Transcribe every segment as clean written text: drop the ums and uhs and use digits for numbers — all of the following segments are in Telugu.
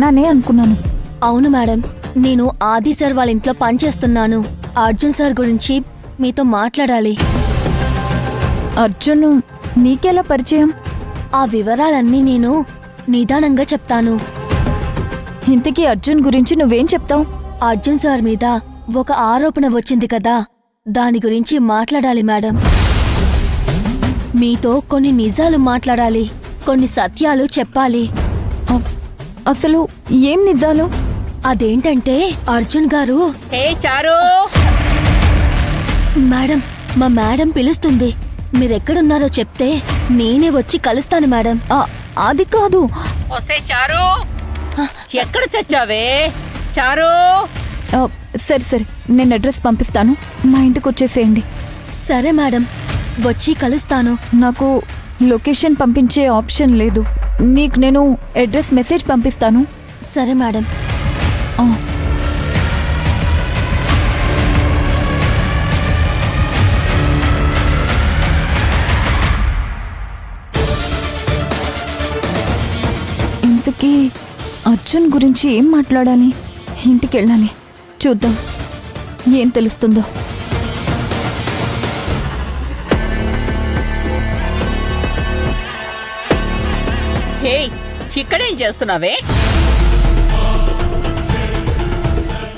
నానే అనుకున్నాను. అవును మేడం, నేను ఆది సార్ వాళ్ళ ఇంట్లో పనిచేస్తున్నాను. అర్జున్ సార్ గురించి మీతో మాట్లాడాలి. అర్జున్ నీకెలా పరిచయం? ఆ వివరాలన్నీ నేను నిదానంగా చెప్తాను. ఇంతకీ అర్జున్ గురించి నువ్వేం చెప్తావు? అర్జున్ సార్ మీద ఒక ఆరోపణ వచ్చింది కదా, దాని గురించి మాట్లాడాలి మేడం. మీతో కొన్ని నిజాలు మాట్లాడాలి, కొన్ని సత్యాలు చెప్పాలి. అసలు ఏం నిజాలు? అదేంటంటే అర్జున్ గారు. చారు మేడం, మా మేడం పిలుస్తుంది. మీరెక్కడున్నారో చెప్తే నేనే వచ్చి కలుస్తాను మేడం. అది కాదు. వస్తే చారు, ఎక్కడ చచ్చావే చారు? సరే సరే, నేను అడ్రస్ పంపిస్తాను, మా ఇంటికి వచ్చేసేయండి. సరే మేడం, వచ్చి కలుస్తాను. నాకు లొకేషన్ పంపించే ఆప్షన్ లేదు. నీకు నేను అడ్రస్ మెసేజ్ పంపిస్తాను. సరే మేడం. ఇంతకీ అర్జున్ గురించి ఏం మాట్లాడాలి? ఇంటికి వెళ్ళాలి, చూద్దాం ఏం తెలుస్తుందో. ఇక్కడేం చేస్తున్నావే?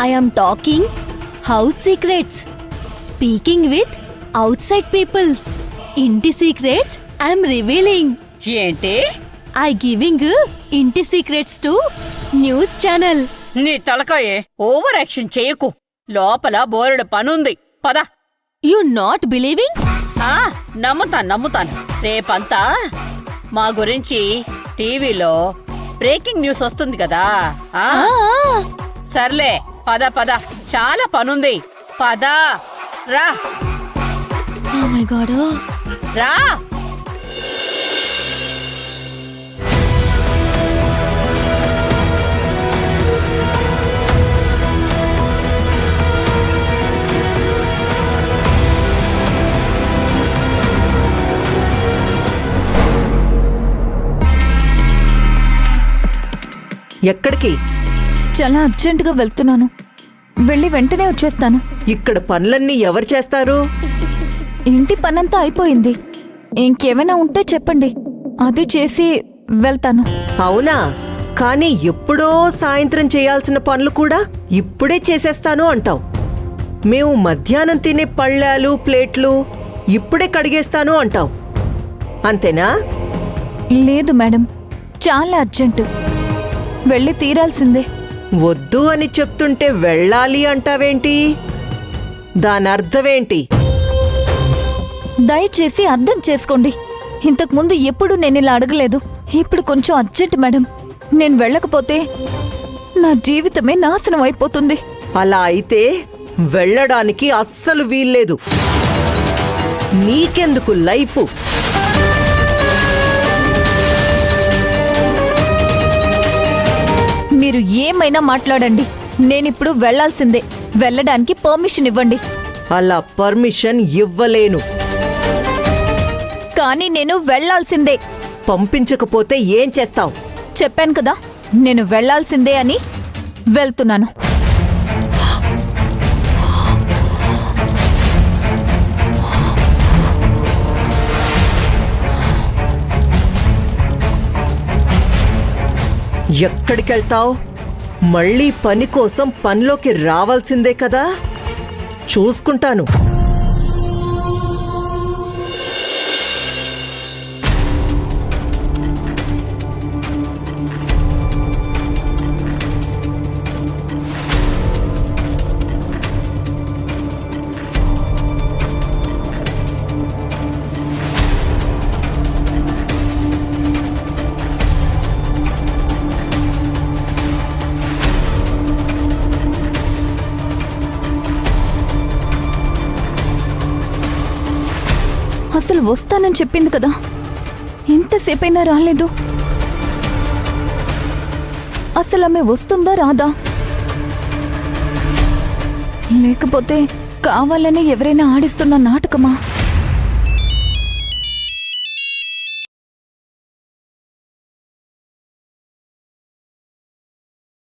I am talking house secrets, speaking with outside peoples. ఇంటి సీక్రెట్స్ ఐఎమ్ రివీలింగ్. ఏంటి? ఐ గివింగ్ ఇంటి సీక్రెట్స్ టు న్యూస్ ఛానల్. నీ తలకాయే ఓవర్ యాక్షన్ చేయకు, లోపల బోరెడు పనుంది, పద. You not believing? నమ్ముతాను. రేపంతా మా గురించి టీవీలో బ్రేకింగ్ న్యూస్ వస్తుంది కదా. సర్లే, పద, చాలా పనుంది, పద. రా. ఓ మై గాడ్, రా. ఎక్కడికి? చాలా అర్జెంటుగా వెళ్తున్నాను, వెళ్ళి వెంటనే వచ్చేస్తాను. ఇక్కడ పనులన్నీ ఎవరు చేస్తారు? ఇంటి పనంతా అయిపోయింది, ఇంకేమైనా ఉంటే చెప్పండి, అది చేసి వెళ్తాను. అవునా? కానీ ఎప్పుడో సాయంత్రం చేయాల్సిన పనులు కూడా ఇప్పుడే చేసేస్తాను అంటావు. మేము మధ్యాహ్నం తినే పళ్ళాలు ప్లేట్లు ఇప్పుడే కడిగేస్తాను అంటావు, అంతేనా? లేదు మేడం, చాలా అర్జెంటు, వెళ్ళి తీరాల్సిందే. వద్దు అని చెప్తుంటే వెళ్ళాలి అంటావేంటి? దానర్థమేంటి? దయచేసి అర్థం చేసుకోండి, ఇంతకుముందు ఎప్పుడు నేను ఇలా అడగలేదు. ఇప్పుడు కొంచెం అర్జెంట్ మేడం, నేను వెళ్ళకపోతే నా జీవితమే నాశనం అయిపోతుంది. అలా అయితే వెళ్ళడానికి అస్సలు వీల్లేదు. నీకెందుకు లైఫ్? మీరు ఏమైనా మాట్లాడండి, నేనిప్పుడు వెళ్లాల్సిందే. వెళ్ళడానికి పర్మిషన్ ఇవ్వండి. అలా పర్మిషన్ ఇవ్వలేను. కానీ నేను వెళ్లాల్సిందే. పంపించకపోతే ఏం చేస్తావు? చెప్పాను కదా, నేను వెళ్లాల్సిందే అని. వెళ్తున్నాను. ఎక్కడికెళ్తావు? మళ్ళీ పని కోసం పనిలోకి రావాల్సిందే కదా, చూసుకుంటాను. అసలు వస్తానని చెప్పింది కదా, ఇంతసేపైనా రాలేదు. అసలు ఆమె వస్తుందా రాదా? లేకపోతే కావాలని ఎవరైనా ఆడిస్తున్న నాటకమా?